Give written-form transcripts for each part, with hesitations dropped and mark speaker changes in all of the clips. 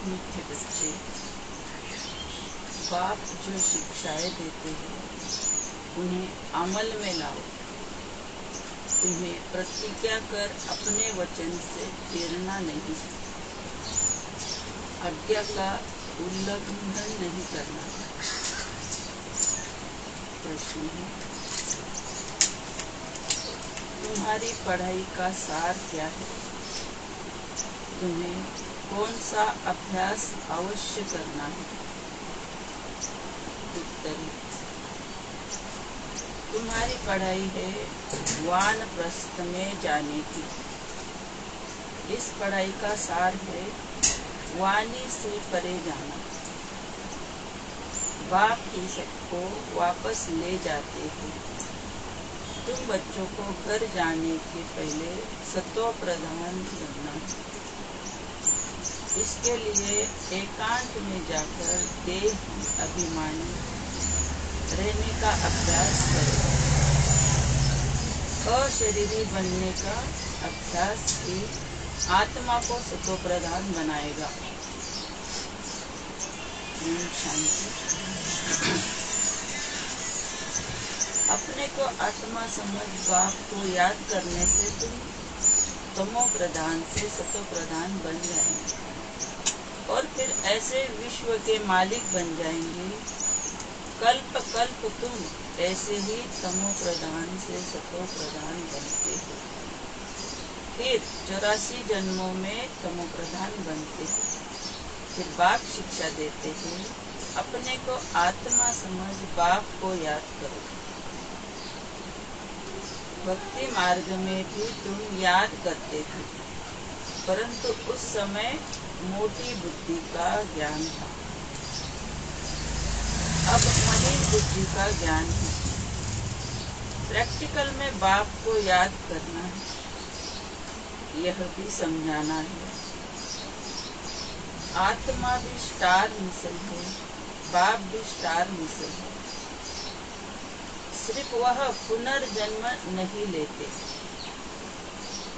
Speaker 1: मीठे बच्चे, बाप जो शिक्षाएं देते हैं उन्हें अमल में लाओ। तुम्हें प्रतिज्ञा कर अपने वचन से फिरना नहीं, आज्ञा का उल्लंघन नहीं करना। प्रश्न है, तुम्हारी पढ़ाई का सार क्या है? तुम्हें कौन सा अभ्यास अवश्य करना है? उत्तर है, तुम्हारी पढ़ाई है वानप्रस्थ में जाने की। इस पढ़ाई का सार है वाणी से परे जाना। बाप ही सबको वापस ले जाते हैं। तुम बच्चों को घर जाने के पहले सतो प्रधान बनना है। इसके लिए एकांत में जाकर देह अभिमानी रहने का अभ्यास करो। अशरीरी बनने का अभ्यास ही आत्मा को सतो प्रधान बनाएगा। शांति। अपने को आत्मा समझ बाप को याद करने से तुम तमो प्रधान से सतो प्रधान बन जाएंगे और फिर ऐसे विश्व के मालिक बन जाएंगे। कल्प कल्प तुम ऐसे ही तमो प्रधान से सतो प्रधान बनते हो, फिर 84 जन्मों में तमो प्रधान बनते हो। फिर बाप शिक्षा देते हैं, अपने को आत्मा समझ बाप को याद करो। भक्ति मार्ग में भी तुम याद करते थे, परंतु उस समय मोटी बुद्धि का ज्ञान था। अब महीन बुद्धि का ज्ञान है। प्रैक्टिकल में बाप को याद करना है, यह भी समझाना है। आत्मा भी स्टार मिसल है, बाप भी स्टार मिसल है। सिर्फ वह पुनर्जन्म नहीं लेते,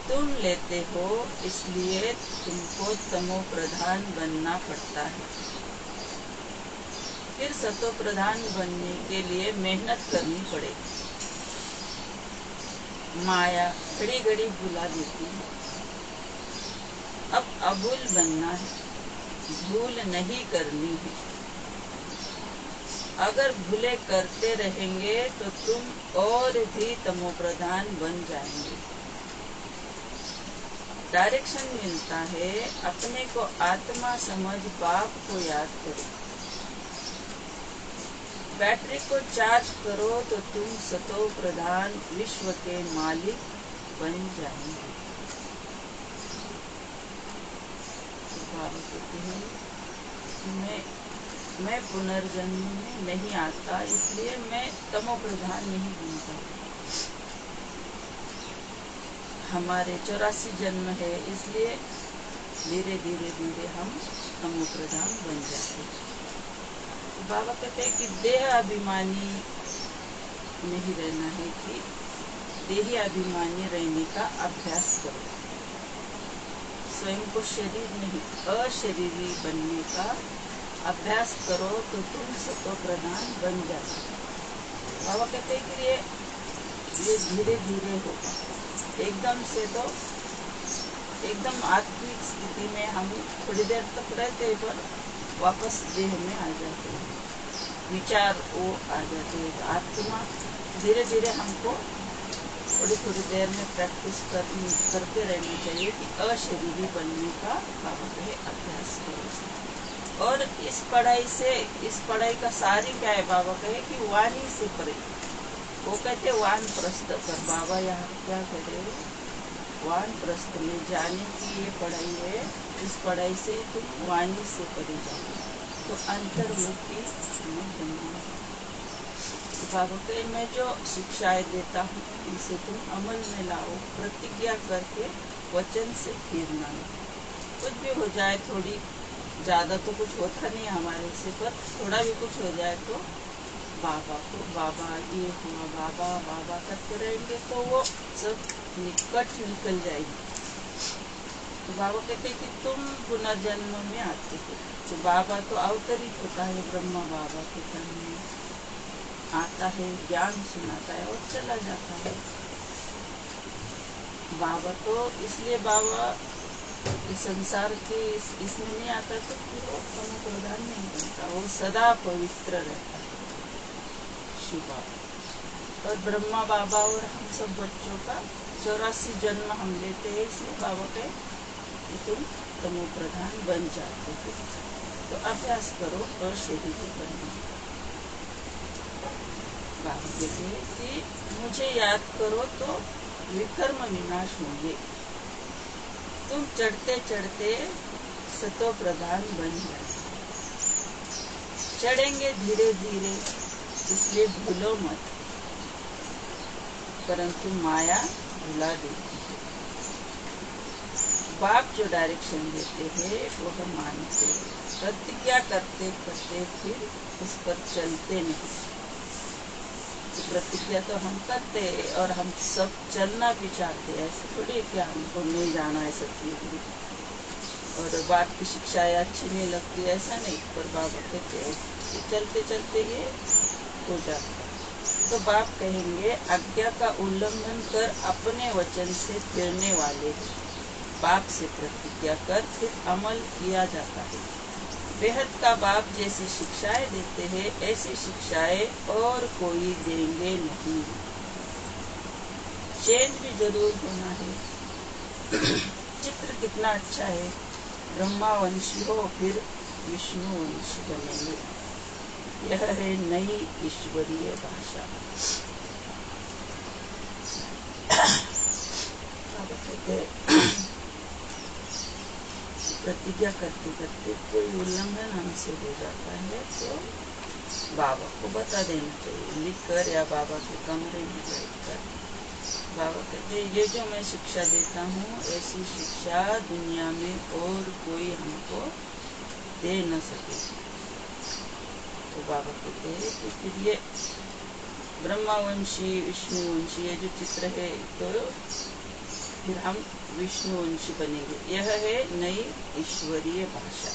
Speaker 1: तुम लेते हो, इसलिए तुमको तमो प्रधान बनना पड़ता है। फिर सतो प्रधान बनने के लिए मेहनत करनी पड़ेगी। माया घड़ी घड़ी भुला देती है। अब अभूल बनना है, भूल नहीं करनी है। अगर भूले करते रहेंगे तो तुम और भी तमो प्रधान बन जाएंगे। डायरेक्शन मिलता है, अपने को आत्मा समझ बाप को याद करो। बैटरी को चार्ज करो तो तुम सतो प्रधान विश्व के मालिक बन जाएंगे। बाबा कहते हैं, मैं पुनर्जन्म में नहीं आता, इसलिए मैं तमो प्रधान नहीं बनता। हमारे 84 जन्म है, इसलिए धीरे धीरे धीरे हम तमो प्रधान बन जाते हैं। बाबा कहते हैं कि देह अभिमानी नहीं रहना है, कि देही अभिमानी रहने का अभ्यास करो। स्वयं को शरीर नहीं, अशरीरी बनने का अभ्यास करो तो तुम सतो प्रधान बन जाते। बाबा कहते हैं कि ये धीरे धीरे होगा। एकदम से तो एकदम आत्मिक स्थिति में हम थोड़ी देर तक रहते हैं, पर वापस देह में आ जाते हैं, विचार वो आ जाते हैं। आत्मा धीरे धीरे हमको थोड़ी थोड़ी देर में प्रैक्टिस करते रहना चाहिए कि अशरीरी बनने का बाबा कहे अभ्यास करो। और इस पढ़ाई का सारी क्या है? बाबा कहे कि वाणी से परे। वो कहते वानप्रस्थ पर, बाबा यहाँ क्या कह रहे हैं? वानप्रस्थ में जाने की ये पढ़ाई है। इस पढ़ाई से तुम वाणी से परे जाओ तो अंतर्मुखी बनना। बाबा कहे मैं जो शिक्षाएं देता हूँ इनसे तुम अमल में लाओ, प्रतिज्ञा करके वचन से फिरना नहीं। कुछ भी हो जाए, थोड़ी ज्यादा तो कुछ होता नहीं हमारे से, पर थोड़ा भी कुछ हो जाए तो बाबा को, बाबा ये हुआ, बाबा बाबा करते रहेंगे तो वो सब निकट निकल जाएगी। तो बाबा कहते हैं कि तुम पुनर्जन्म में आते हो। तो बाबा तो अवतरित होता है, ब्रह्मा बाबा के तन में आता है, ज्ञान सुनाता है और चला जाता है। बाबा तो इसलिए बाबा इस संसार के इसमें नहीं आता तो फिर वो तमो प्रधान नहीं बनता, वो सदा पवित्र रहता है शिव बाबा। और ब्रह्मा बाबा और हम सब बच्चों का 84 जन्म हम लेते हैं, इसलिए बाबा के तुम तमो प्रधान बन जाते हो। तो अभ्यास करो और शरीर बनना। बाबा कहते हैं कि मुझे याद करो तो विकर्म विनाश होंगे। तुम चढ़ते चढ़ते सतो प्रधान बन जाए। चढ़ेंगे धीरे धीरे, इसलिए भूलो मत, परंतु माया भुला देती है। बाप जो डायरेक्शन देते हैं वो हम मानते, प्रतिज्ञा करते करते फिर उस पर चलते नहीं। तो प्रतिज्ञा तो हम करते और हम सब चलना भी चाहते हैं, ऐसे थोड़ी क्या हमको नहीं जाना है सतयुग। और बाप की शिक्षाएं अच्छी नहीं लगती ऐसा नहीं, पर बाबा कहते कि चलते चलते ये हो जाता। तो बाप कहेंगे आज्ञा का उल्लंघन कर अपने वचन से फिरने वाले बाप से प्रतिज्ञा कर फिर अमल किया जाता है। बेहद का बाप जैसी शिक्षाएं देते हैं ऐसी शिक्षाएं और कोई देंगे नहीं। चेंज भी जरूर होना है। चित्र कितना अच्छा है, ब्रह्मा वंशी हो फिर विष्णु वंशी बनेंगे। यह है नई ईश्वरीय भाषा। प्रतिज्ञा करते करते कोई उल्लंघन हमसे हो जाता है तो बाबा को बता देना चाहिए, लिख कर या बाबा के कमरे में बैठकर। बाबा कहते ये जो मैं शिक्षा देता हूँ ऐसी शिक्षा दुनिया में और कोई हमको दे न सके। तो बाबा कहते हैं कि फिर ये ब्रह्मावंशी विष्णुवंशी ये जो चित्र है तो फिर हम विष्णुवंशी बनेंगे। यह है नई ईश्वरीय भाषा।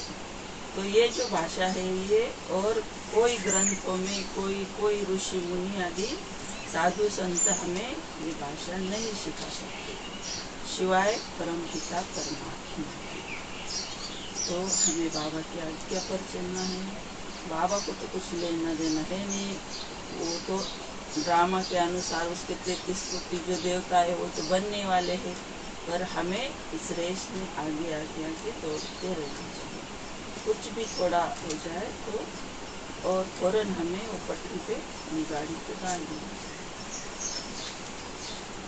Speaker 1: तो ये जो भाषा है ये और कोई ग्रंथों में कोई ऋषि मुनि आदि साधु संत हमें ये भाषा नहीं सिखा सकते सिवाय परमपिता परमात्मा। तो हमें बाबा की आज्ञा पर चलना है। बाबा को तो कुछ लेना देना है नहीं, वो तो ड्रामा के अनुसार उसके 33 कोटि जो देवता है वो तो बनने वाले हैं, पर हमें इस रेस में आगे आगे आगे दौड़ते रहना चाहिए। कुछ भी थोड़ा हो जाए तो और फौरन हमें वो पटरी पे अपनी गाड़ी को डाल देना।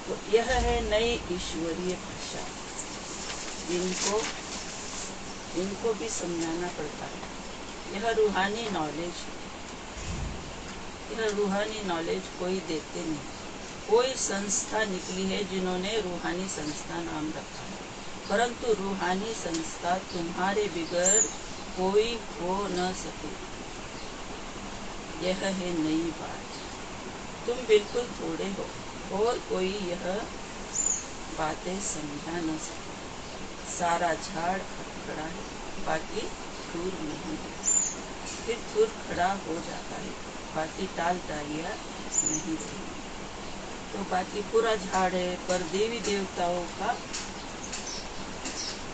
Speaker 1: तो यह है नई ईश्वरीय भाषा। इनको भी समझाना पड़ता है। यह रूहानी नॉलेज है। यह रूहानी नॉलेज कोई देते नहीं। कोई संस्था निकली है जिन्होंने रूहानी संस्था नाम रखा है, परंतु रूहानी संस्था तुम्हारे बगैर कोई हो न सके। यह है नई बात। तुम बिल्कुल थोड़े हो और कोई यह बातें समझा न सके। सारा झाड़ खड़ा है, बाकी थूर नहीं है। फिर थूर खड़ा हो जाता है, बाकी टाल टालियाँ नहीं रही। तो बाकी पूरा झाड़ है, पर देवी देवताओं का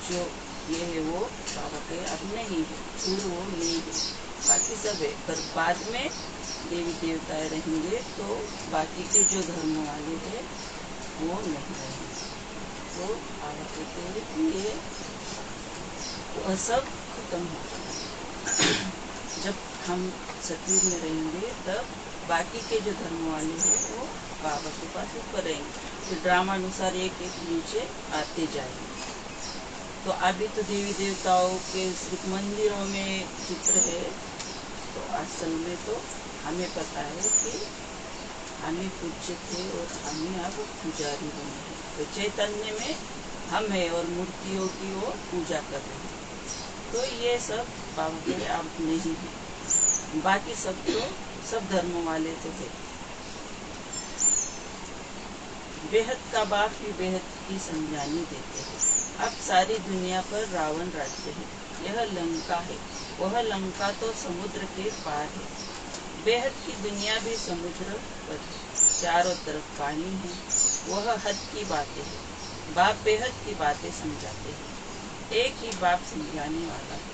Speaker 1: जो ये है वो बाबा के अब नहीं है, थूर वो नहीं है, बाकी सब है। पर बाद में देवी देवता रहेंगे तो बाकी के जो धर्म वाले हैं वो नहीं रहेंगे। तो बाबा कहते हैं कि ये वह सब खत्म हो जाएगा। जब हम सतयुग में रहेंगे तब बाकी के जो धर्म वाले हैं वो बाबा के पास ऊपर रहेंगे, तो ड्रामा अनुसार एक एक नीचे आते जाएंगे। तो अभी तो देवी देवताओं के सिर्फ मंदिरों में चित्र है, तो असल में तो हमें पता है कि हमें पूज्य थे और हमें अब पुजारी बने हैं। तो चैतन्य में हम है और मूर्तियों की वो पूजा कर रहे हैं। तो ये सब बाबा के अब नहीं है। बाकी सब तो सब धर्म वाले तो थे। बेहद का बाप ही बेहद की समझानी देते हैं। अब सारी दुनिया पर रावण राज्य है। यह लंका है, वह लंका तो समुद्र के पार है। बेहद की दुनिया भी समुद्र पर है, चारों तरफ पानी है। वह हद की बातें है। बाप बेहद की बातें समझाते हैं। एक ही बाप समझाने वाला है।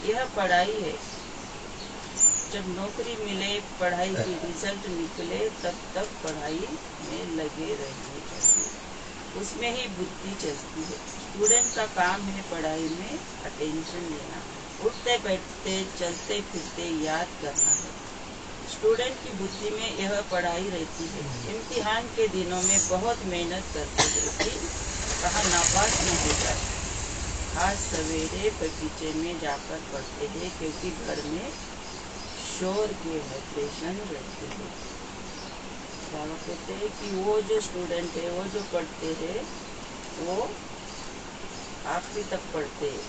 Speaker 1: यह पढ़ाई है। जब नौकरी मिले, पढ़ाई की रिजल्ट निकले, तब तक पढ़ाई में लगे रहने चाहिए। उसमें ही बुद्धि चलती है। स्टूडेंट का काम है पढ़ाई में अटेंशन लेना, उठते बैठते चलते फिरते याद करना है। स्टूडेंट की बुद्धि में यह पढ़ाई रहती है। इम्तिहान के दिनों में बहुत मेहनत करते हैं कि कहाँ नापास न हो जाए। आज सवेरे बगीचे में जाकर पढ़ते हैं, क्योंकि घर में शोर के वाइब्रेशन रहते हैं। बाबा कहते हैं कि वो जो स्टूडेंट है, वो जो पढ़ते हैं, वो आखिरी तक पढ़ते हैं,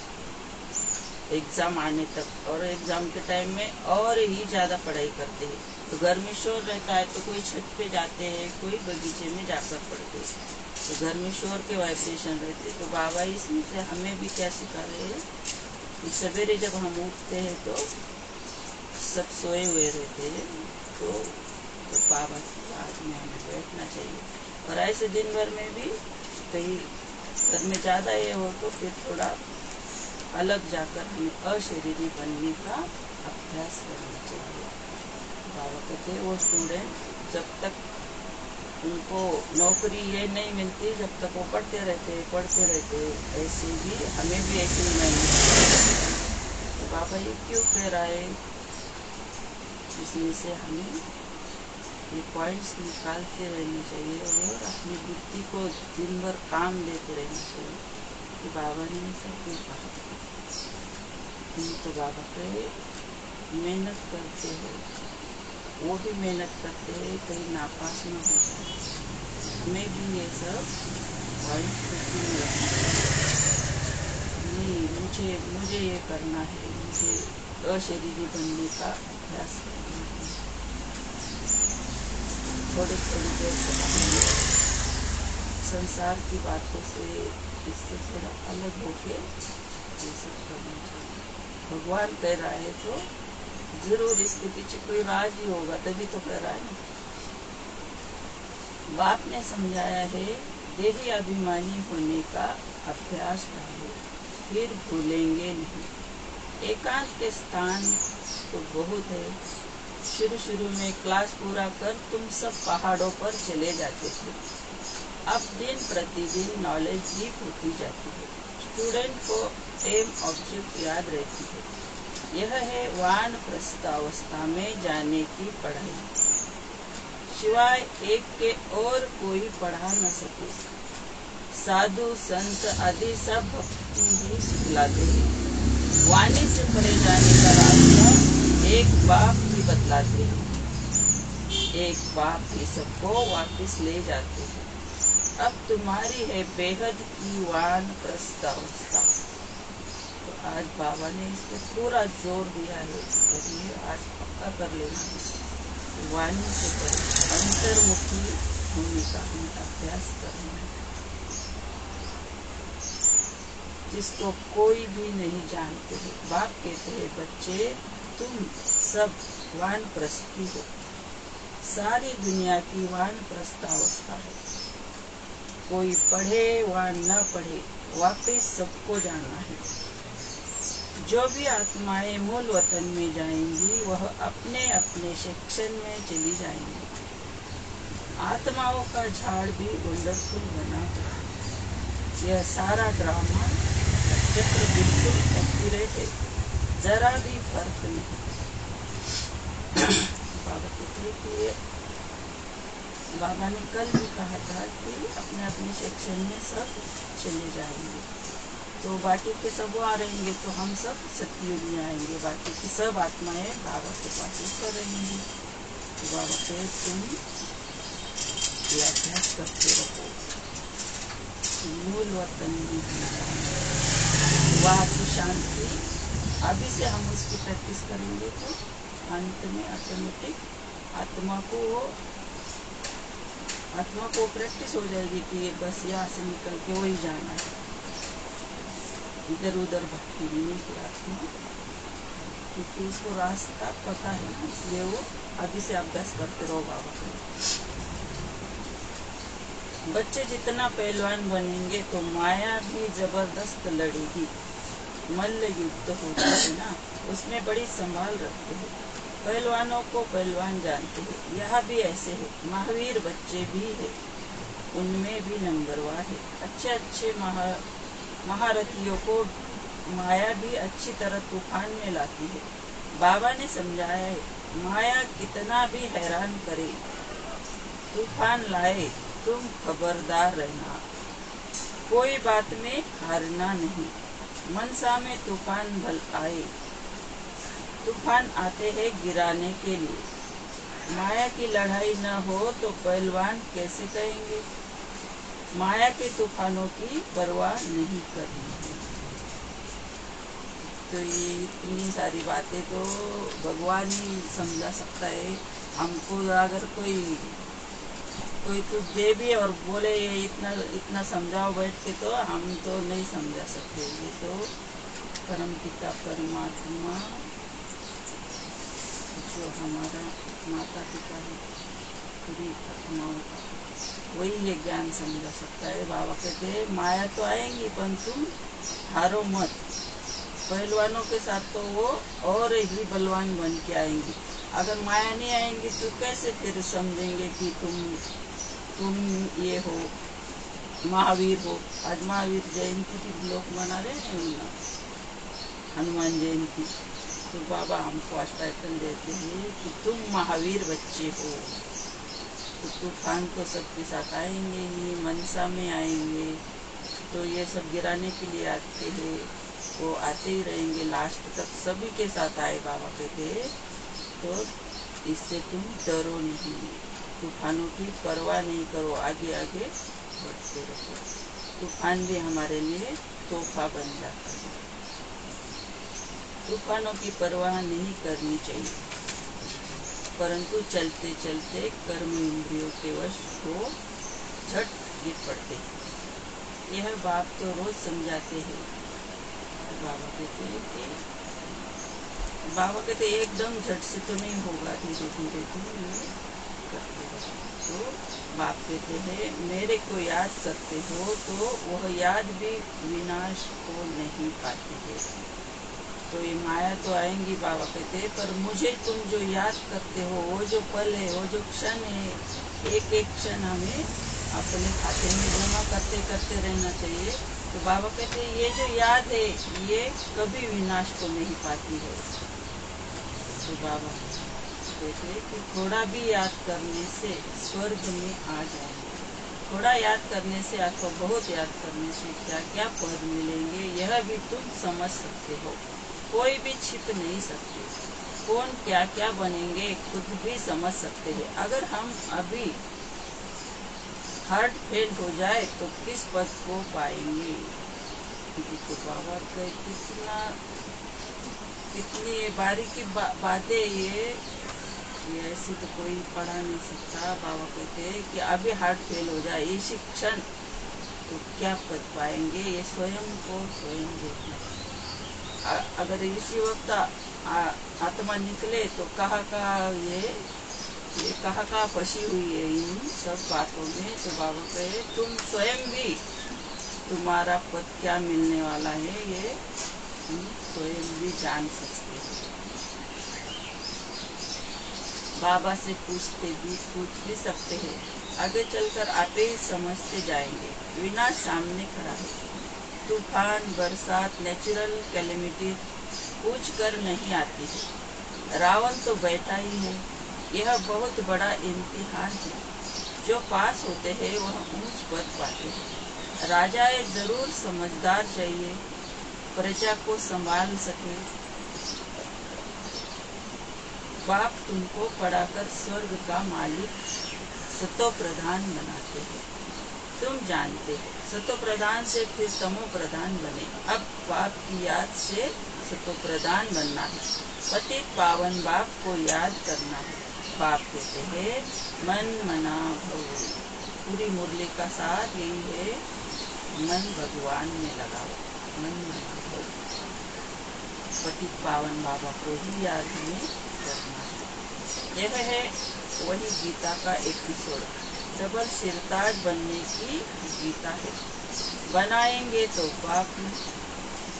Speaker 1: एग्जाम आने तक। और एग्जाम के टाइम में और ही ज़्यादा पढ़ाई करते हैं। तो घर में शोर रहता है तो कोई छत पे जाते हैं, कोई बगीचे में जाकर पढ़ते हैं। तो घर में शोर के वाइब्रेशन रहते। तो बाबा इसमें से हमें भी क्या सिखा रहे हैं कि सवेरे जब हम उठते हैं तो सब सोए हुए रहते हैं, तो बाबा की याद में हमें बैठना चाहिए। और ऐसे दिन भर में भी कहीं घर में ज़्यादा ये हो तो फिर थोड़ा अलग जाकर हमें अशरीरी बनने का अभ्यास करना चाहिए। बाबा कहते हैं वो स्टूडेंट जब तक उनको नौकरी ये नहीं मिलती, जब तक वो पढ़ते रहते, ऐसे भी हमें भी ऐसे ही नहीं मिलती। तो बाबा ये क्यों कह रहा है? इसमें से हमें ये पॉइंट्स निकालते रहने चाहिए और अपनी बुद्धि को दिन भर काम देते रहना चाहिए कि बाबा ने ऐसा क्यों कहा। तो बाबा पे मेहनत करते हैं, वो भी मेहनत करते हैं, कहीं नापास न हो जाए। हमें भी ये सब पॉइंट्स बुद्धि में रखना चाहिए। नहीं, मुझे ये करना है, मुझे अशरीरी बनने का अभ्यास करना है। थोड़ी देर से संसार की बातों से, इससे थोड़ा अलग होके ये सब करना चाहिए। भगवान कह रहा है तो जरूर इसके पीछे कोई राज ही होगा, तभी तो कह रहा है ना। बाप ने समझाया है, देही अभिमानी होने का अभ्यास डालो, फिर भूलेंगे नहीं। एकांत के स्थान तो बहुत है। शुरू में क्लास पूरा कर तुम सब पहाड़ों पर चले जाते थे। अब दिन प्रतिदिन नॉलेज डीप होती जाती है। स्टूडेंट को एम ऑब्जेक्ट याद रहती है। यह है वानप्रस्थ अवस्था में जाने की पढ़ाई। सिवाय एक के और कोई पढ़ा न सके। साधु संत आदि सब भक्ति ही सिखलाते हैं। वाणी से पढ़े जाने का रास्ता एक बाप ही बतलाते हैं। एक बाप ही सबको वापस ले जाते हैं। अब तुम्हारी है बेहद की वानप्रस्थ अवस्था। तो आज बाबा ने इस पर पूरा जोर दिया है, करिए आज पक्का कर लेना है। वाणी से पढ़े, अंतर्मुखी होने का हमें अभ्यास करना है, जिसको कोई भी नहीं जानते हैं। बाप कहते हैं, बच्चे तुम सब वानप्रस्थी हो। सारी दुनिया की वानप्रस्थ अवस्था है। कोई पढ़े व न पढ़े, वापिस सबको जाना है। जो भी आत्माएं मूल वतन में जाएंगी, वह अपने अपने सेक्शन में चली जाएंगी। आत्माओं का झाड़ भी वंडरफुल बना हुआ है। यह सारा ड्रामा चक्र बिल्कुल एक्यूरेट है, जरा भी फर्क नहीं। बाबा कहते कि बाबा ने कल भी कहा था कि अपने अपने सेक्शन में सब चले जाएंगे। तो बाकी के सब आ रहेंगे, तो हम सब सतयुग में आएंगे। बाकी की सब आत्माएं बाबा के पास ऊपर रहेंगी। तो बाबा के तुम ये अभ्यास करते रहो, मूल वतन में वहाँ की शांति। अभी से हम उसकी प्रैक्टिस करेंगे तो अंत में ऑटोमेटिक आत्मा को प्रैक्टिस हो जाएगी कि बस यहाँ से निकल के वही जाना है। इधर उधर भटकी भी नहीं की आत्मा, क्योंकि उसको रास्ता पता है ना, इसलिए वो अभी से अभ्यास करते रहो बाबा को। बच्चे जितना पहलवान बनेंगे तो माया भी जबरदस्त लड़ेगी। मल्ल युद्ध होता है ना, उसमें बड़ी संभाल रखते हैं। पहलवानों को पहलवान जानते हैं। यह भी ऐसे है, महावीर बच्चे भी है, उनमें भी नंबरवार है। अच्छे अच्छे महारथियों को माया भी अच्छी तरह तूफान में लाती है। बाबा ने समझाया है, माया कितना भी हैरान करे, तूफान लाए, तुम खबरदार रहना, कोई बात में हारना नहीं। मनसा में तूफान भल आए, तूफान आते हैं गिराने के लिए। माया की लड़ाई न हो तो पहलवान कैसे कहेंगे। माया के तूफानों की परवाह नहीं करनी है। तो ये इतनी सारी बातें तो भगवान ही समझा सकता है हमको। अगर कोई कुछ दे भी और बोले ये इतना समझाओ बैठ के, तो हम तो नहीं समझा सकते। ये तो परम पिता परमात्मा जो हमारा माता पिता है, पूरी आत्माओं का, वही ये ज्ञान समझा सकता है। बाबा कहते हैं माया तो आएंगी पर तुम हारो मत। पहलवानों के साथ तो वो और ही बलवान बन के आएंगी। अगर माया नहीं आएंगी तो कैसे फिर समझेंगे कि तुम ये हो, महावीर हो। आज महावीर जयंती भी लोग मना रहे हैं ना, हनुमान जयंती। तो बाबा हमको आश्वासन देते हैं कि तुम महावीर बच्चे हो। तो तूफान तो सबके साथ आएंगे ही, मनसा में आएंगे, तो ये सब गिराने के लिए आते हैं, वो आते ही रहेंगे लास्ट तक, सभी के साथ आए। बाबा कहते हैं तो इससे तुम डरो नहीं, तूफानों की परवाह नहीं करो, आगे आगे बढ़ते रहो। तूफान भी हमारे लिए तोहफा बन जाता है। तूफानों की परवाह नहीं करनी चाहिए, परंतु चलते चलते कर्म इंद्रियों के वश हो झट गिर पड़ते। यह बाप तो रोज समझाते हैं। बाबा कहते एकदम झट से तो नहीं होगा, धीरे धीरे धीरे करते रहो। तो बाप कहते हैं मेरे को याद करते हो तो वह याद भी विनाश को नहीं पाती है। तो ये माया तो आएंगी, बाबा कहते हैं, पर मुझे तुम जो याद करते हो, वो जो पल है, वो जो क्षण है, एक एक क्षण हमें अपने खाते में जमा करते करते रहना चाहिए। तो बाबा कहते हैं ये जो याद है ये कभी विनाश को नहीं पाती है। तो बाबा कहते हैं कि थोड़ा भी याद करने से स्वर्ग में आ जाएंगे। थोड़ा याद करने से अथवा बहुत याद करने से क्या क्या पद मिलेंगे यह भी तुम समझ सकते हो। कोई भी छिप नहीं सकते। कौन क्या क्या बनेंगे खुद भी समझ सकते हैं। अगर हम अभी हार्ट फेल हो जाए तो किस पद को पाएंगे। तो बाबा का कितनी बारीकी बातें ये ऐसी तो कोई पढ़ा नहीं सकता। बाबा कहते हैं कि अभी हार्ट फेल हो जाए इसी क्षण तो क्या पद पाएंगे, ये स्वयं को स्वयं देखना। अगर इसी वक्त आत्मा निकले तो कहाँ कहाँ फंसी हुई है इन सब बातों में। तो बाबा कहे तुम स्वयं भी तुम्हारा पद क्या मिलने वाला है ये तुम स्वयं भी जान सकते हो। बाबा से पूछ भी सकते हैं, आगे चलकर आते ही समझते जाएंगे। विनाश सामने खड़ा है। तूफान बरसात नेचुरल कैलेमिटी पूछ कर नहीं आती है। रावण तो बैठा ही है। यह बहुत बड़ा इम्तिहान है। जो पास होते हैं वह ऊंच पद पाते हैं। राजा एक जरूर समझदार चाहिए, प्रजा को संभाल सके। बाप तुमको पढ़ाकर स्वर्ग का मालिक सतो प्रधान बनाते हैं। तुम जानते हो सतो प्रधान से फिर तमो प्रधान बने। अब बाप की याद से सतो प्रधान बनना है। पतित पावन बाप को याद करना है। बाप कहते हैं मन मना भव। पूरी मुरली का साथ यही है, मन भगवान में लगाओ। मन हो। पतित पावन बाबा को ही याद हमें करना है। यह है वही गीता का एपिसोड, सबल सिरताज बनने की गीता है। बनाएंगे तो बाप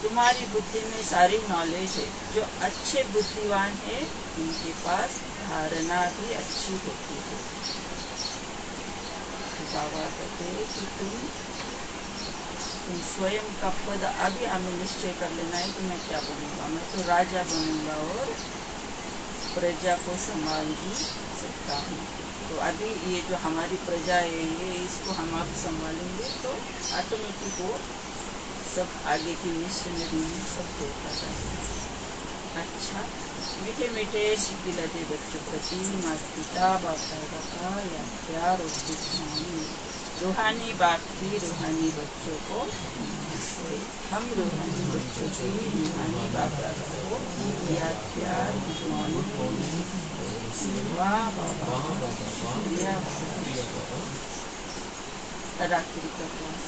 Speaker 1: तुम्हारी बुद्धि में सारी नॉलेज है। जो अच्छे बुद्धिमान है उनके पास धारणा भी अच्छी होती है। बाबा कहते हैं कि तुम स्वयं का पद अभी हमें निश्चय कर लेना है कि मैं क्या बनूंगा। मैं तो राजा बनूंगा और प्रजा को संभाल भी सकता हूँ। तो अभी ये जो हमारी प्रजा है ये इसको हम आप संभालेंगे तो ऑटोमेटिक वो सब आगे की मिशन सब होता जाएगा। अच्छा, मीठे मीठे सिखिलते बच्चों प्रति माता पिता बाप दादा का या प्यार और बुद्धिमानी रूहानी बाप की रूहानी बच्चों को हम रूहानी बच्चों की रूहानी बाप दादा को या प्यार बुद्धिमानी वाह बाबा शुक्रिया। रात्रि का क्लास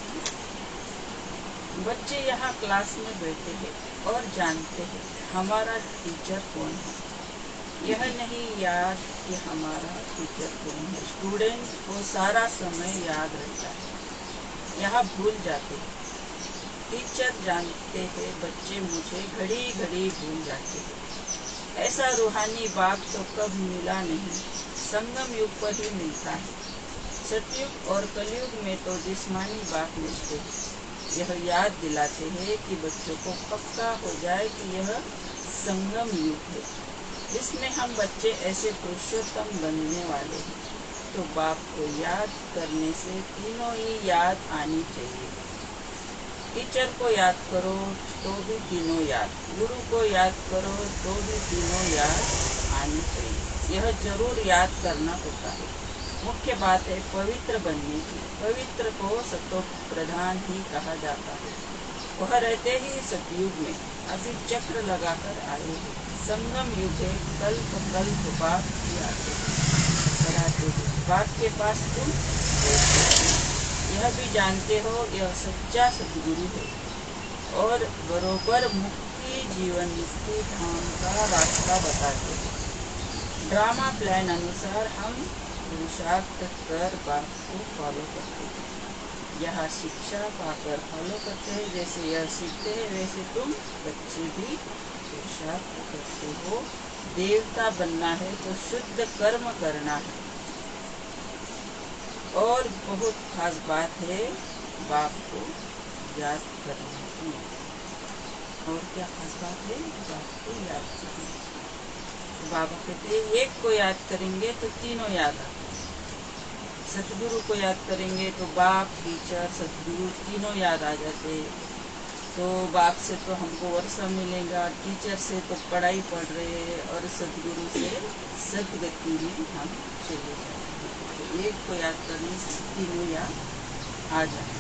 Speaker 1: बच्चे यहाँ क्लास में बैठे हैं और जानते हैं हमारा टीचर कौन है। यह नहीं याद कि हमारा टीचर कौन है। स्टूडेंट को सारा समय याद रहता है, यहाँ भूल जाते हैं। टीचर जानते हैं बच्चे मुझे घड़ी घड़ी भूल जाते हैं। ऐसा रूहानी बाप तो कब मिला नहीं, संगम युग पर ही मिलता है। सतयुग और कलयुग में तो जिस्मानी बाप मिलते हैं। यह याद दिलाते हैं कि बच्चों को पक्का हो जाए कि यह संगम युग है, इसमें हम बच्चे ऐसे पुरुषोत्तम बनने वाले हैं। तो बाप को याद करने से तीनों ही याद आनी चाहिए। टीचर को याद करो तो भी तीनों याद, गुरु को याद करो तो भी तीनों याद आनी चाहिए। यह जरूर याद करना होता है। मुख्य बात है पवित्र बनने की। पवित्र को सतो प्रधान ही कहा जाता है। वह रहते ही सतयुग में अभी चक्र लगाकर आए हैं। संगम युग है, कल्प कल्प बाप ही आते हैं, पढ़ाते हैं। बाप के पास तुम यह भी जानते हो यह सच्चा सदगुरु है और बरोबर मुक्ति जीवन मुक्ति धाम का रास्ता बताते हैं। ड्रामा प्लान अनुसार हम पुरुषार्थ कर बाप को फॉलो करते हैं। यह शिक्षा पाकर फॉलो करते हैं। जैसे यह सीखते हैं वैसे तुम बच्चे भी पुरुषार्थ करते हो। देवता बनना है तो शुद्ध कर्म करना है। और बहुत खास बात है बाप को याद करने की। और क्या खास बात है? बाप को याद करने की। बाबा कहते हैं एक को याद करेंगे तो तीनों याद आते। सतगुरु को याद करेंगे तो बाप टीचर सतगुरु तीनों याद आ जाते। तो बाप से तो हमको वर्षा मिलेगा, टीचर से तो पढ़ाई पढ़ रहे हैं और सतगुरु से सदगति में हम चले जाएंगे। तो एक को याद करने से तीनों याद आ जाते।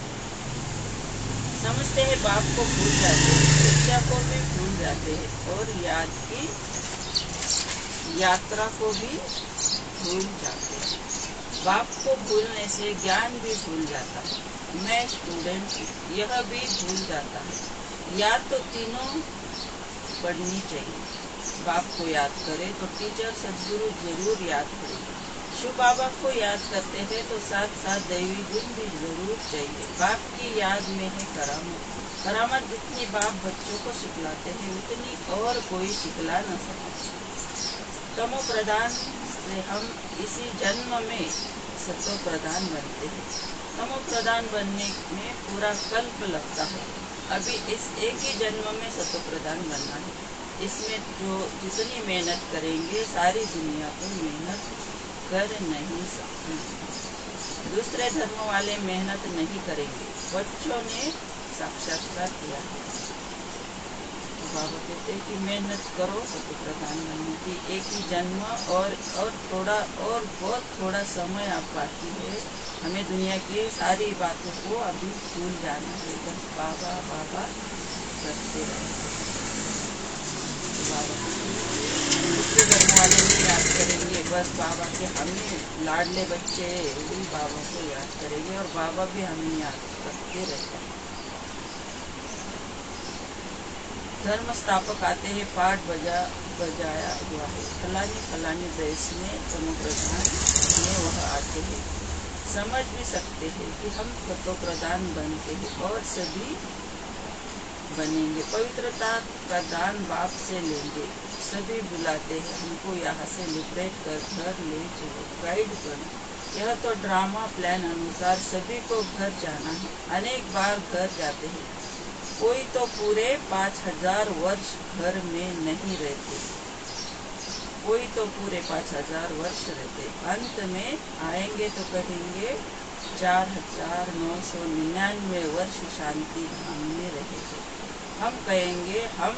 Speaker 1: समझते हैं बाप को भूल जाते हैं, शिक्षा को भी भूल जाते हैं और याद की यात्रा को भी भूल जाते हैं। बाप को भूलने से ज्ञान भी भूल जाता है। मैं स्टूडेंट यह भी भूल जाता है। याद तो तीनों पढ़नी चाहिए। बाप को याद करें तो टीचर सदगुरु जरूर याद करेंगे। शिव बाबा को याद करते हैं तो साथ साथ दैवी गुण भी जरूर चाहिए। बाप की याद में है करामत। करामत जितनी बाप बच्चों को सिखलाते हैं उतनी और कोई सिखला न सकता। तमो प्रधान से हम इसी जन्म में सतो प्रधान बनते हैं। तमो प्रधान बनने में पूरा कल्प लगता है। अभी इस एक ही जन्म में सतो प्रधान बनना है। इसमें जो जितनी मेहनत करेंगे सारी दुनिया को मेहनत कर नहीं सकती। दूसरे धर्म वाले मेहनत नहीं करेंगे। बच्चों ने साक्षात्कार किया है। बाबा कहते हैं कि मेहनत करो सतो प्रधान बनने की। एक ही जन्म और थोड़ा और बहुत थोड़ा समय आप बाकी है। हमें दुनिया की सारी बातों को अभी भूल जाना है। बस बाबा बाबा करते रहे। बाबा दूसरे धर्म वाले भी याद करेंगे। बस बाबा के हमें लाडले बच्चे भी बाबा को याद करेंगे और बाबा भी हमें याद करते रहते हैं। धर्म स्थापक आते हैं, पाठ बजाया हुआ है, फलानी फलानी देश में तमो प्रधान में वह आते हैं। समझ भी सकते हैं कि हम सतो प्रधान बनते हैं और सभी बनेंगे। पवित्रता का दान बाप से लेंगे। सभी बुलाते हैं हमको यहाँ से लिबरेट कर घर ले चलो, गाइड करो। यह तो ड्रामा प्लान अनुसार सभी को घर जाना है। अनेक बार घर जाते हैं। कोई तो पूरे 5000 वर्ष घर में नहीं रहते, कोई तो पूरे 5000 वर्ष रहते। अंत में आएंगे तो कहेंगे 4999 वर्ष शांति धाम में रहेंगे। हम कहेंगे हम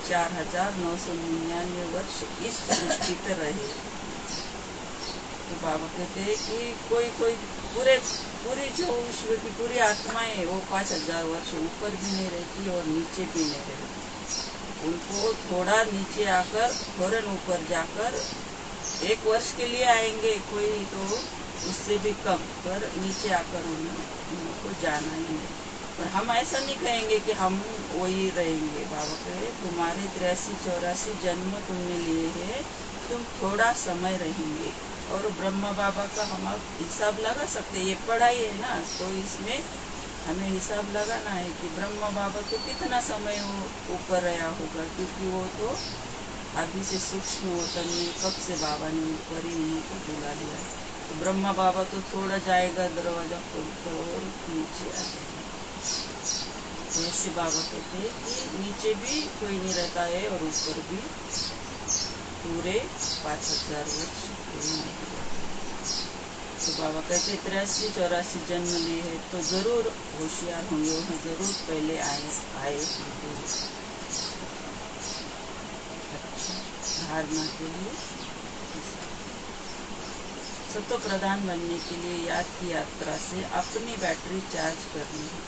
Speaker 1: 4999 वर्ष इस सृष्टि पर रहे। तो बाबा कहते हैं कि कोई पूरी जो विश्व की पूरी आत्माएं वो 5000 वर्ष ऊपर भी नहीं रहती और नीचे भी नहीं रहती। उनको थोड़ा नीचे आकर फौरन ऊपर जाकर 1 वर्ष के लिए आएंगे, कोई तो उससे भी कम, पर नीचे आकर उनको जाना ही नहीं। पर हम ऐसा नहीं कहेंगे कि हम वही रहेंगे। बाबा कहे तुम्हारे 83-84 जन्म तुमने लिए है, तुम थोड़ा समय रहेंगे। और ब्रह्मा बाबा का हम हिसाब लगा सकते, ये पढ़ाई है ना, तो इसमें हमें हिसाब लगाना है कि ब्रह्मा बाबा तो कितना समय वो ऊपर रहा होगा, क्योंकि वो तो अभी से सूक्ष्म होता नहीं, कब से बाबा ने ऊपर ही नहीं तो बुला लिया। तो ब्रह्मा बाबा तो थोड़ा जाएगा, दरवाजा खोलकर और नीचे आ जाएगा। ऐसे बाबा कहते हैं कि नीचे भी कोई नहीं रहता है और ऊपर भी पूरे 5000 वर्ष कोई नहीं रहता। तो बाबा कहते 83-84 जन्म लिए है तो जरूर होशियार होंगे, वहाँ जरूर पहले आए होंगे। अच्छा, धारणा के लिए सतो प्रधान बनने के लिए याद की यात्रा से अपनी बैटरी चार्ज करनी है,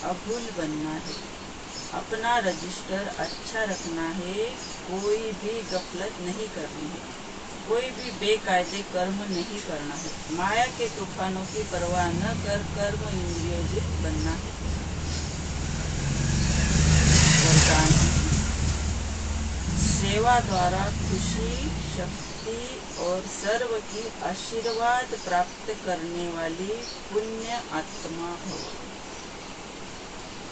Speaker 1: अभूल बनना है, अपना रजिस्टर अच्छा रखना है, कोई भी गफलत नहीं करनी है, कोई भी बेकायदे कर्म नहीं करना है, माया के तूफानों की परवाह न कर कर्म इंद्रियोजित बनना है। वरदान सेवा द्वारा खुशी, शक्ति और सर्व की आशीर्वाद प्राप्त करने वाली पुण्य आत्मा हो।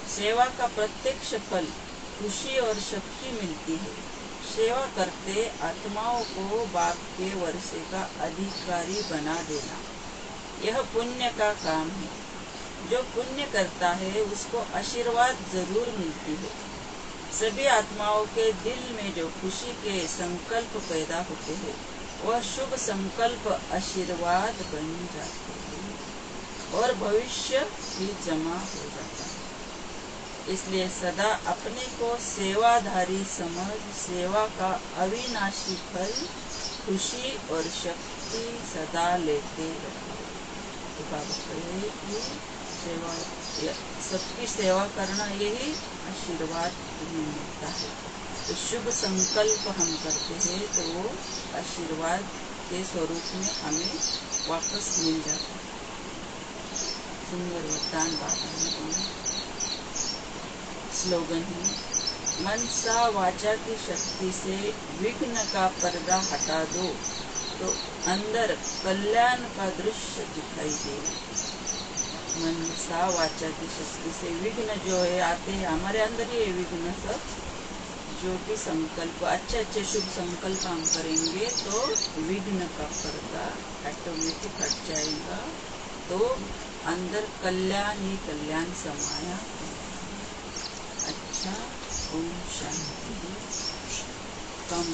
Speaker 1: सेवा का प्रत्यक्ष फल खुशी और शक्ति मिलती है। सेवा करते आत्माओं को बाप के वर्षे का अधिकारी बना देना, यह पुण्य का काम है। जो पुण्य करता है उसको आशीर्वाद जरूर मिलती है। सभी आत्माओं के दिल में जो खुशी के संकल्प पैदा होते हैं वह शुभ संकल्प आशीर्वाद बन जाते हैं और भविष्य भी जमा हो जाता है। इसलिए सदा अपने को सेवाधारी समझ सेवा का अविनाशी फल खुशी और शक्ति सदा लेते रहो। तो बाबा कहे कि सेवा, सबकी सेवा करना यही आशीर्वाद मिलता है। तो शुभ संकल्प हम करते हैं तो वो आशीर्वाद के स्वरूप में हमें वापस मिल जाता है। सुंदर वरदान बाबा ने दिया। स्लोगन है, मनसा वाचा की शक्ति से विघ्न का पर्दा हटा दो तो अंदर कल्याण का दृश्य दिखाई दे। मनसा वाचा की शक्ति से विघ्न जो है आते हैं हमारे अंदर ही, विघ्न सब जो भी संकल्प अच्छे शुभ संकल्प हम करेंगे तो विघ्न का पर्दा ऑटोमेटिक हट जाएगा, तो अंदर कल्याण ही कल्याण समाया। अच्छा, ओम शांति। कम